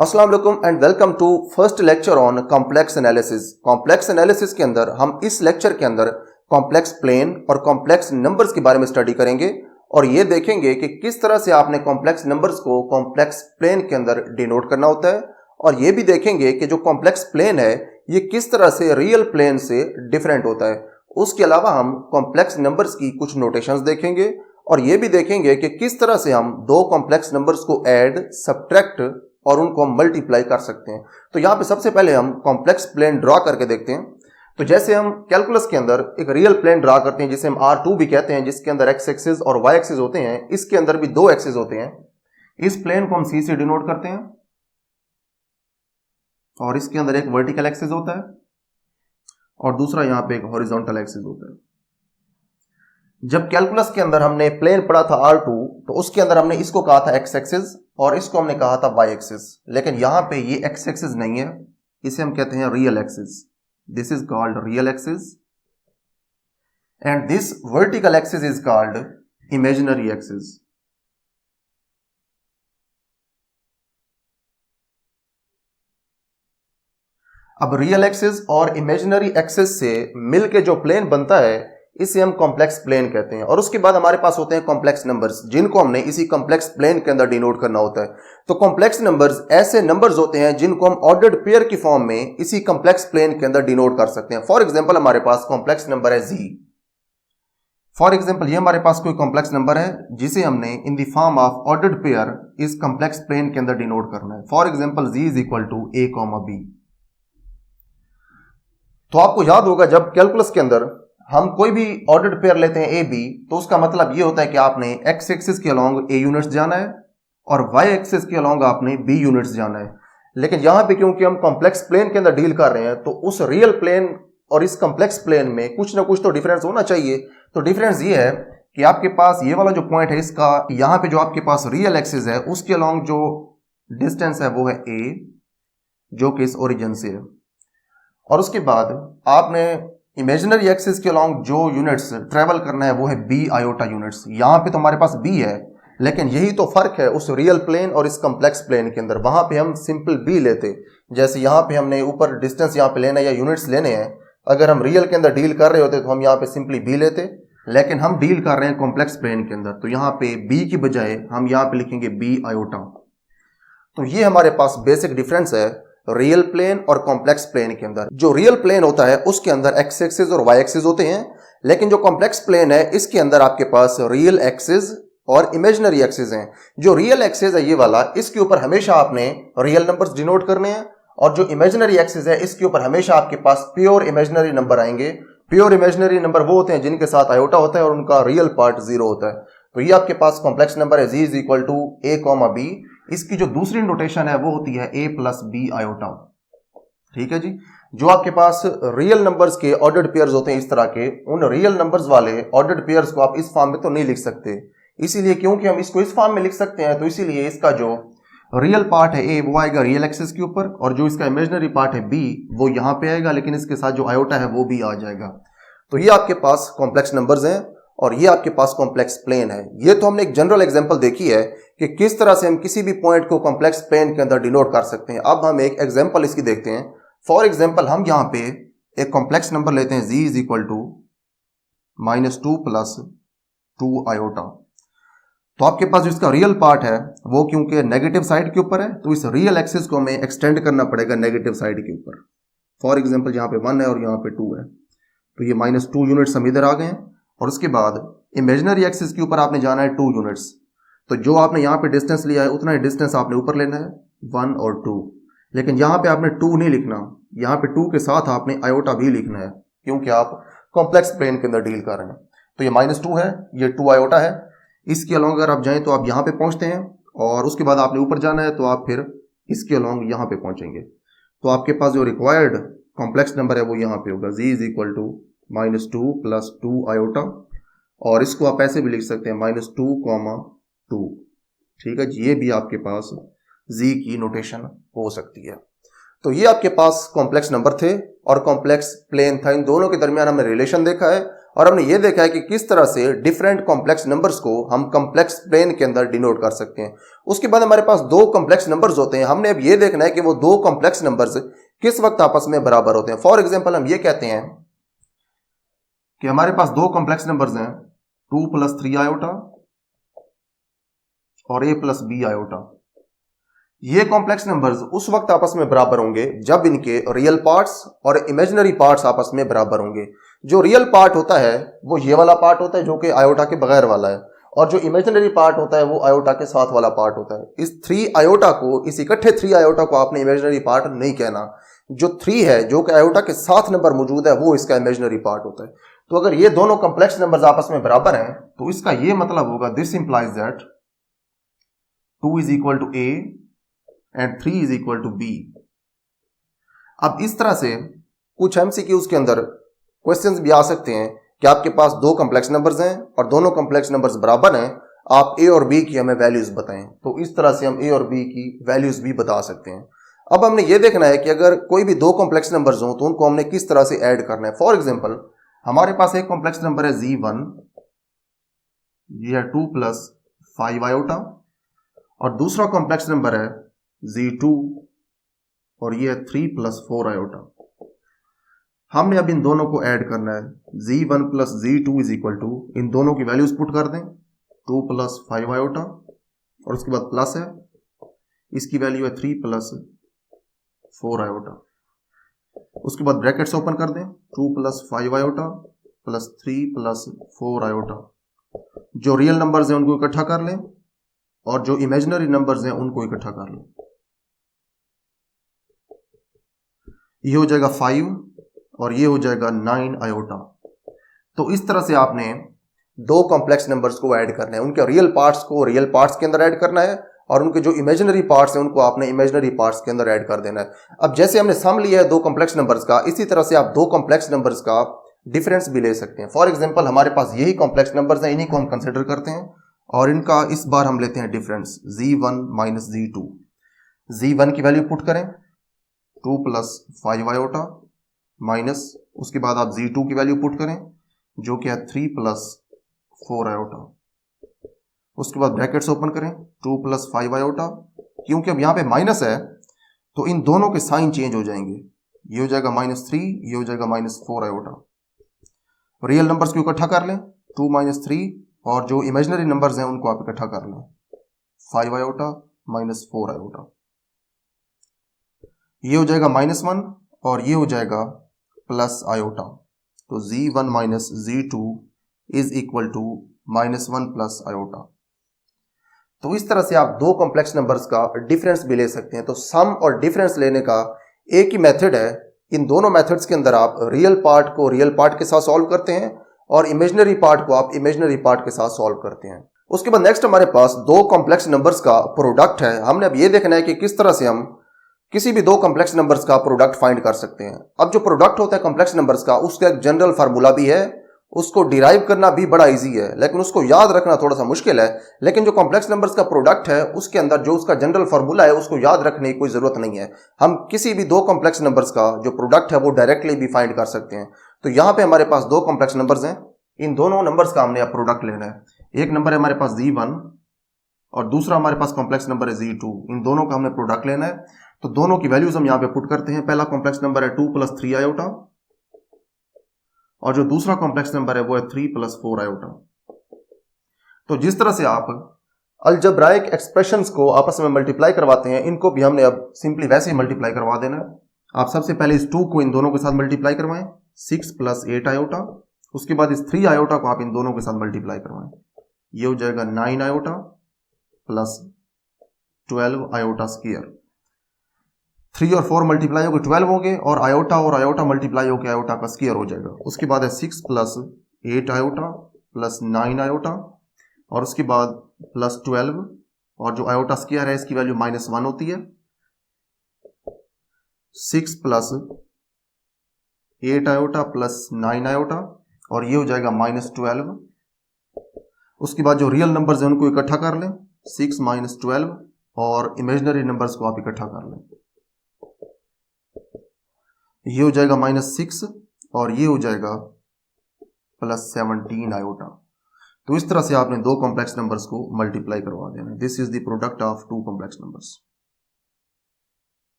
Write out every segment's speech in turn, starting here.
अस्सलाम वालेकुम and welcome to first lecture on complex analysis. Complex analysis के अंदर हम इस लेक्चर के अंदर कॉम्प्लेक्स प्लेन और कॉम्प्लेक्स नंबर्स के बारे में स्टडी करेंगे और ये देखेंगे कि किस तरह से आपने कॉम्प्लेक्स नंबर्स को कॉम्प्लेक्स प्लेन के अंदर डिनोट करना होता है, और ये भी देखेंगे कि जो कॉम्प्लेक्स प्लेन है ये किस तरह से रियल प्लेन से डिफरेंट होता है। उसके अलावा हम कॉम्प्लेक्स नंबर्स की कुछ नोटेशंस देखेंगे और ये भी देखेंगे कि किस तरह से हम दो कॉम्प्लेक्स नंबर्स को ऐड, सब्ट्रैक्ट और उनको हम मल्टीप्लाई कर सकते हैं। तो यहाँ पे सबसे पहले हम कॉम्प्लेक्स प्लेन ड्रॉ करके देखते हैं। तो जैसे हम कैलकुलस के अंदर एक रियल प्लेन ड्रॉ करते हैं जिसे हम R2 भी कहते हैं, जिसके अंदर एक्स एक्सिस और वाई एक्सिस होते हैं, इसके अंदर भी दो एक्सिस होते हैं। इस प्लेन को हम C से डिनोट करते हैं और इसके अंदर एक वर्टिकल एक्सिस होता है और दूसरा यहाँ पे एक हॉरिजॉन्टल एक्सिस होता है। जब कैलकुलस के अंदर हमने प्लेन पढ़ा था R2, तो उसके अंदर हमने इसको कहा था एक्स एक्सिस और इसको हमने कहा था वाई एक्सिस, लेकिन यहां पे ये एक्स एक्सिस नहीं है, इसे हम कहते हैं real axis. This is called real axis and this vertical axis is called imaginary axis. अब रियल एक्सिस और इमेजिनरी एक्सिस से मिलके जो प्लेन बनता है इसे हम कॉम्प्लेक्स प्लेन कहते हैं। और उसके बाद हमारे पास होते हैं कॉम्प्लेक्स नंबर्स, जिनको हमने इसी कॉम्प्लेक्स प्लेन के अंदर डिनोट करना होता है। तो कॉम्प्लेक्स नंबर्स ऐसे नंबर्स होते हैं जिनको हम ऑर्डर्ड पेयर की फॉर्म में इसी कॉम्प्लेक्स प्लेन के अंदर डिनोट कर सकते हैं। फॉर एग्जांपल हमारे पास कॉम्प्लेक्स नंबर है जी। फॉर एग्जांपल ये हमारे पास कोई कॉम्प्लेक्स नंबर है जिसे हमने in the form of ordered pair इस कॉम्प्लेक्स प्लेन के अंदर डिनोट करना है। For example z is equal to a, b। तो आपको याद होगा जब कैलकुलस के अंदर हम कोई भी ऑर्डर्ड पेयर लेते हैं ए बी, तो उसका मतलब ये होता है कि आपने एक्स एक्सिस के अलोंग ए यूनिट्स जाना है और वाई एक्सिस के अलोंग आपने बी यूनिट्स जाना है। लेकिन यहां पे क्योंकि हम कॉम्प्लेक्स प्लेन के अंदर डील कर रहे हैं तो उस रियल प्लेन और इस कॉम्प्लेक्स प्लेन में कुछ ना कुछ तो डिफरेंस होना चाहिए। तो डिफरेंस ये है कि आपके पास ये वाला जो पॉइंट है इसका, यहां पे जो आपके पास रियल एक्सिस है उसके अलोंग जो डिस्टेंस है वो है ए, जो कि इस ओरिजिन से है। और उसके बाद आपने इमेजिनरी एक्सिस के अलोंग जो यूनिट्स ट्रेवल करना है वो है बी आयोटा यूनिट्स। यहां पे तो हमारे पास बी है, लेकिन यही तो फर्क है उस रियल प्लेन और इस कॉम्प्लेक्स प्लेन के अंदर। वहां पे हम सिंपल बी लेते, जैसे यहां पे हमने ऊपर डिस्टेंस यहां पे लेना है या यूनिट्स लेने हैं। अगर हम रियल के अंदर डील कर रहे होते तो हम यहां पे सिंपली बी लेते, लेकिन हम डील कर रहे हैं कॉम्प्लेक्स प्लेन के अंदर, तो यहां पे बी की बजाय हम यहां पे लिखेंगे बी आयोटा। तो ये हमारे पास बेसिक डिफरेंस है रियल प्लेन और कॉम्प्लेक्स प्लेन के अंदर। जो रियल प्लेन होता है उसके अंदर एक्स एक्सिस और वाई एक्सिस होते हैं, लेकिन जो कॉम्प्लेक्स प्लेन है इसके अंदर आपके पास रियल एक्सिस और इमेजिनरी एक्सिस हैं। जो रियल एक्सिस है ये वाला, इसके ऊपर हमेशा आपने रियल नंबर्स डिनोट करने हैं, और जो इमेजिनरी एक्सिस है इसके ऊपर हमेशा आपके पास प्योर इमेजिनरी नंबर आएंगे। प्योर इमेजिनरी नंबर वो होते हैं जिनके साथ आयोटा होता है और उनका रियल पार्ट जीरो होता है। तो ये आपके पास कॉम्प्लेक्स नंबर है z is equal to a, b। इसकी जो दूसरी नोटेशन है वो होती है a प्लस बी आयोटा। ठीक है जी। जो आपके पास रियल नंबर्स के ऑर्डर्ड पेयर्स होते हैं इस तरह के, उन रियल नंबर्स वाले ऑर्डर्ड पेयर्स को आप इस फॉर्म में तो नहीं लिख सकते, इसीलिए क्योंकि हम इसको इस फॉर्म में लिख सकते हैं तो इसीलिए इसका जो रियल पार्ट है a वो आएगा रियल एक्सिस के ऊपर, और जो इसका इमेजिनरी पार्ट है b वो यहां पे आएगा, लेकिन इसके साथ जो आयोटा है वो भी आ जाएगा। तो ये आपके पास कॉम्प्लेक्स नंबर्स हैं और ये आपके पास कॉम्प्लेक्स प्लेन है। ये तो हमने एक जनरल एग्जांपल देखी है कि किस तरह से हम किसी भी पॉइंट को कॉम्प्लेक्स प्लेन के अंदर डिनोट कर सकते हैं। अब हम एक एग्जांपल इसकी देखते हैं। फॉर एग्जांपल हम यहां पे एक कॉम्प्लेक्स नंबर लेते हैं z is equal to -2 plus 2 iota. तो आपके पास जो इसका रियल पार्ट है वो क्योंकि नेगेटिव साइड के ऊपर है, तो इस रियल एक्सिस को हमें एक्सटेंड करना पड़ेगा नेगेटिव साइड के ऊपर। फॉर एग्जांपल यहाँ पे 1 है और यहाँ पे 2 है, तो ये -2 यूनिट्स हम इधर आ गए हैं। और उसके बाद इमेजिनरी एक्सिस के ऊपर आपने जाना है 2 यूनिट्स, तो जो आपने यहाँ पे डिस्टेंस लिया है उतना ही डिस्टेंस आपने ऊपर लेना है 1 और 2। लेकिन यहाँ पे आपने 2 नहीं लिखना, यहाँ पे 2 के साथ आपने आयोटा भी लिखना है, क्योंकि आप कॉम्प्लेक्स प्लेन के अंदर डील कर रहे हैं। तो ये -2 है, ये 2 आयोटा है। इसके अलोंग अगर आप जाएं तो आप यहाँ पे पहुंचते हैं, और उसके बाद आपने ऊपर जाना है तो आप फिर इसके अलोंग यहाँ पे पहुंचेंगे। तो आपके पास जो रिक्वायर्ड कॉम्प्लेक्स नंबर है वो यहाँ पे होगा z is equal to -2 plus 2 iota, और इसको आप ऐसे भी लिख सकते हैं -2, 2। ठीक है जी, ये भी आपके पास जी की नोटेशन हो सकती है। तो ये आपके पास कॉम्प्लेक्स नंबर थे और कॉम्प्लेक्स प्लेन था। इन दोनों के दरमियान हमने रिलेशन देखा है और हमने ये देखा है कि किस तरह से डिफरेंट कॉम्प्लेक्स नंबर्स को हम कॉम्प्लेक्स प्लेन के अंदर डिनोट कर सकते हैं। उसके बाद हमारे पास दो कॉम्प्लेक्स नंबर्स होते हैं, हमने अब ये देखना है कि वो दो कॉम्प्लेक्स नंबर्स किस वक्त आपस में बराबर होते हैं। फॉर एग्जाम्पल हम ये कहते हैं कि हमारे पास दो कॉम्प्लेक्स नंबर्स हैं 2 + 3 आयोटा और a + b आयोटा। ये कॉम्प्लेक्स नंबर्स उस वक्त आपस में बराबर होंगे जब इनके रियल पार्ट्स और इमेजिनरी पार्ट्स आपस में बराबर होंगे। जो रियल पार्ट होता है वो ये वाला पार्ट होता है जो कि आयोटा के बगैर वाला है, और जो इमेजिनरी पार्ट होता है वो आयोटा के साथ वाला पार्ट होता है। इस 3 आयोटा को, इस इकट्ठे 3 आयोटा को आपने इमेजिनरी पार्ट नहीं कहना। जो 3 है जो कि आयोटा के साथ नंबर मौजूद है वो इसका इमेजिनरी पार्ट होता है। तो अगर ये दोनों कॉम्प्लेक्स नंबर्स आपस में बराबर हैं तो इसका ये मतलब होगा, this implies that 2 = a and 3 = b। अब इस तरह से कुछ एमसीक्यूज के अंदर क्वेश्चंस भी आ सकते हैं कि आपके पास दो कॉम्प्लेक्स नंबर्स हैं और दोनों कॉम्प्लेक्स नंबर्स बराबर हैं, आप a और b की हमें वैल्यूज बताएं। तो इस तरह से हम a और b की वैल्यूज भी बता सकते हैं। अब हमने ये देखना है कि अगर कोई भी दो कॉम्प्लेक्स नंबर्स हों तो उनको हमने किस तरह से ऐड करना है। फॉर एग्जाम्पल हमारे पास एक कॉम्प्लेक्स नंबर है z1, ये है 2 + 5 आयोटा, और दूसरा कॉम्प्लेक्स नंबर है z2 और ये है 3 + 4 आयोटा। हमने अब इन दोनों को ऐड करना है। z1 + z2 = इन दोनों की वैल्यूज पुट कर दें, 2 + 5 आयोटा और उसके बाद प्लस है, इसकी वैल्यू है 3 + 4 आयोटा। उसके बाद ब्रैकेट्स ओपन कर दें, 2 + 5 आयोटा + 3 + 4 आयोटा। जो रियल नंबर्स हैं उनको इकट्ठा कर लें और जो इमेजिनरी नंबर्स हैं उनको इकट्ठा कर लें। ये हो जाएगा 5 और ये हो जाएगा 9 आयोटा। तो इस तरह से आपने दो कॉम्प्लेक्स नंबर्स को ऐड करना है, उनके रियल पार्ट्स को रियल पार्ट्स के अंदर ऐड करना है और उनके जो इमेजिनरी पार्ट्स हैं उनको आपने इमेजिनरी पार्ट्स के अंदर ऐड कर देना है। अब जैसे हमने सम लिया है दो कॉम्प्लेक्स नंबर्स का, इसी तरह से आप दो कॉम्प्लेक्स नंबर्स का डिफरेंस भी ले सकते हैं। फॉर एग्जाम्पल हमारे पास यही कॉम्प्लेक्स नंबर्स हैं, इन्हीं को हम कंसिडर करते हैं और इनका इस बार हम लेते हैं डिफरेंस, z1 - z2। z1 की वैल्यू पुट करें 2 + 5 आयोटा माइनस, उसके बाद आप z2 की वैल्यू पुट करें जो कि है 3 + 4 आयोटा। उसके बाद ब्रैकेट्स ओपन करें, 2 + 5 आयोटा। क्योंकि अब यहां पे माइनस है तो इन दोनों के साइन चेंज हो जाएंगे, ये हो जाएगा -3, ये हो जाएगा -4 आयोटा। रियल नंबर्स को इकट्ठा कर लें, 2 - 3, और जो इमेजिनरी नंबर्स हैं उनको आप इकट्ठा कर लें, 5 आयोटा -4 आयोटा। ये हो जाएगा -1 और ये हो जाएगा प्लस आयोटा। तो z1 - z2 = -1 + आयोटा। तो इस तरह से आप दो कॉम्प्लेक्स नंबर्स का डिफरेंस भी ले सकते हैं। तो सम और डिफरेंस लेने का एक ही मेथड है। इन दोनों मेथड्स के अंदर आप रियल पार्ट को रियल पार्ट के साथ सॉल्व करते हैं और इमेजिनरी पार्ट को आप इमेजिनरी पार्ट के साथ सॉल्व करते हैं। उसके बाद नेक्स्ट हमारे पास दो कॉम्प्लेक्स नंबर्स का प्रोडक्ट है। हमने अब ये देखना है कि किस तरह से हम किसी भी दो कॉम्प्लेक्स नंबर्स का प्रोडक्ट फाइंड कर सकते हैं। अब जो प्रोडक्ट होता है कॉम्प्लेक्स नंबर्स का, उसका एक जनरल फार्मूला भी है, उसको डिराइव करना भी बड़ा इजी है, लेकिन उसको याद रखना थोड़ा सा मुश्किल है। लेकिन जो कॉम्प्लेक्स नंबर्स का प्रोडक्ट है उसके अंदर जो उसका जनरल फार्मूला है उसको याद रखने की कोई जरूरत नहीं है। हम किसी भी दो कॉम्प्लेक्स नंबर्स का जो प्रोडक्ट है वो डायरेक्टली भी फाइंड कर सकते हैं। तो यहां पे हमारे पास दो कॉम्प्लेक्स नंबर्स हैं, इन दोनों नंबर्स का हमने अब प्रोडक्ट लेना है। एक नंबर है हमारे पास z1 और दूसरा हमारे पास कॉम्प्लेक्स नंबर है z2। इन दोनों का हमने प्रोडक्ट लेना है, तो दोनों की वैल्यूज हम यहां पे पुट करते हैं। पहला कॉम्प्लेक्स नंबर है 2 + 3 आयोटा और जो दूसरा कॉम्प्लेक्स नंबर है वो है 3 + 4 आयोटा। तो जिस तरह से आप अलजेब्राइक एक्सप्रेशंस को आपस में मल्टीप्लाई करवाते हैं, इनको भी हमने अब सिंपली वैसे ही मल्टीप्लाई करवा देना है। आप सबसे पहले इस 2 को इन दोनों के साथ मल्टीप्लाई करवाएं, 6 + 8 आयोटा। उसके बाद इस 3 आयोटा को आप इन दोनों के साथ मल्टीप्लाई करवाएं, ये हो जाएगा 9 आयोटा + 12 आयोटा स्क्वायर। 3 और 4 मल्टीप्लाई होकर 12 होंगे और आयोटा मल्टीप्लाई होकर आयोटा का स्क्वायर हो जाएगा। उसके बाद है 6 + 8 आयोटा + 9 आयोटा और उसके बाद +12, और जो आयोटा स्क्वायर है इसकी वैल्यू -1 होती है। 6 + 8 आयोटा + 9 आयोटा और ये हो जाएगा -12। उसके बाद जो रियल नंबर्स हैं उनको इकट्ठा कर लें, 6 - 12, और इमेजिनरी नंबर्स को आप इकट्ठा कर लें, ये हो जाएगा -6 और ये हो जाएगा प्लस 17 आयोटा। तो इस तरह से आपने दो कॉम्प्लेक्स नंबर्स को मल्टीप्लाई करवा देना। This is the product of two complex numbers.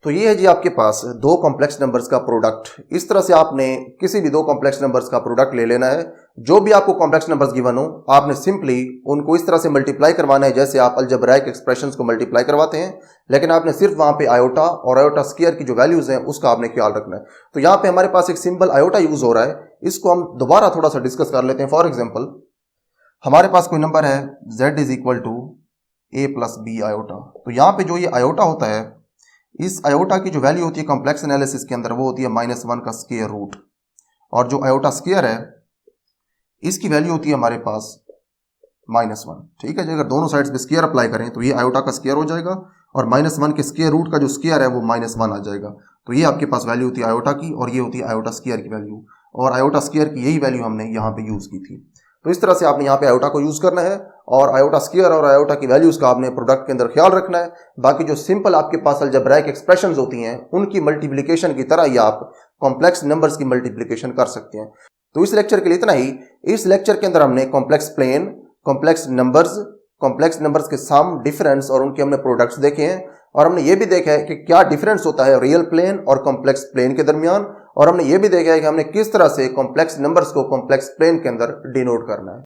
तो ये है जी आपके पास दो कॉम्प्लेक्स नंबर्स का प्रोडक्ट। इस तरह से आपने किसी भी दो कॉम्प्लेक्स नंबर्स का प्रोडक्ट ले लेना है। जो भी आपको कॉम्प्लेक्स नंबर्स गिवन हो, आपने सिंपली उनको इस तरह से मल्टीप्लाई करवाना है जैसे आप अलजेब्राइक एक्सप्रेशंस को मल्टीप्लाई करवाते हैं, लेकिन आपने सिर्फ वहां पे आयोटा और आयोटा स्क्वायर की जो वैल्यूज हैं उसका आपने ख्याल रखना है। तो यहाँ पे हमारे पास एक सिंबल आयोटा यूज हो रहा है, इसको हम दोबारा थोड़ा सा डिस्कस कर लेते हैं। फॉर एग्जाम्पल, हमारे पास कोई नंबर है z is equal to a plus b iota. तो यहाँ पे जो ये आयोटा होता है, इस आयोटा की जो वैल्यू होती है कॉम्प्लेक्स एनालिसिस के अंदर वो होती है -1 का स्क्वायर रूट, और जो आयोटा स्क्वायर है इसकी वैल्यू होती है हमारे पास -1। ठीक है जी, अगर दोनों साइड्स पे स्क्वायर अप्लाई करें तो ये आयोटा का स्क्वायर हो जाएगा और -1 के स्क्वायर रूट का जो स्क्वायर है वो -1 आ जाएगा। तो ये आपके पास वैल्यू होती है आयोटा की और ये होती है आयोटा स्क्वायर की वैल्यू, और आयोटा स्क्वायर की यही वैल्यू हमने यहाँ पे यूज की थी। तो इस तरह से आपने यहाँ पे आयोटा को यूज करना है और आयोटा स्क्वायर और आयोटा की वैल्यूज का आपने प्रोडक्ट के अंदर ख्याल रखना है। बाकी जो सिंपल आपके पास अलजेब्राइक एक्सप्रेशंस होती हैं उनकी मल्टीप्लिकेशन की तरह ही आप कॉम्प्लेक्स नंबर्स की मल्टीप्लिकेशन कर सकते हैं। तो इस लेक्चर के लिए इतना ही। इस लेक्चर के अंदर हमने कॉम्प्लेक्स प्लेन, कॉम्प्लेक्स नंबर्स के सम, डिफरेंस और उनके हमने प्रोडक्ट्स देखे हैं, और हमने ये भी देखा है कि क्या डिफरेंस होता है रियल प्लेन और कॉम्प्लेक्स प्लेन के दरमियान, और हमने ये भी देखा है कि हमने किस तरह से कॉम्प्लेक्स नंबर्स को कॉम्प्लेक्स प्लेन के अंदर डिनोट करना है।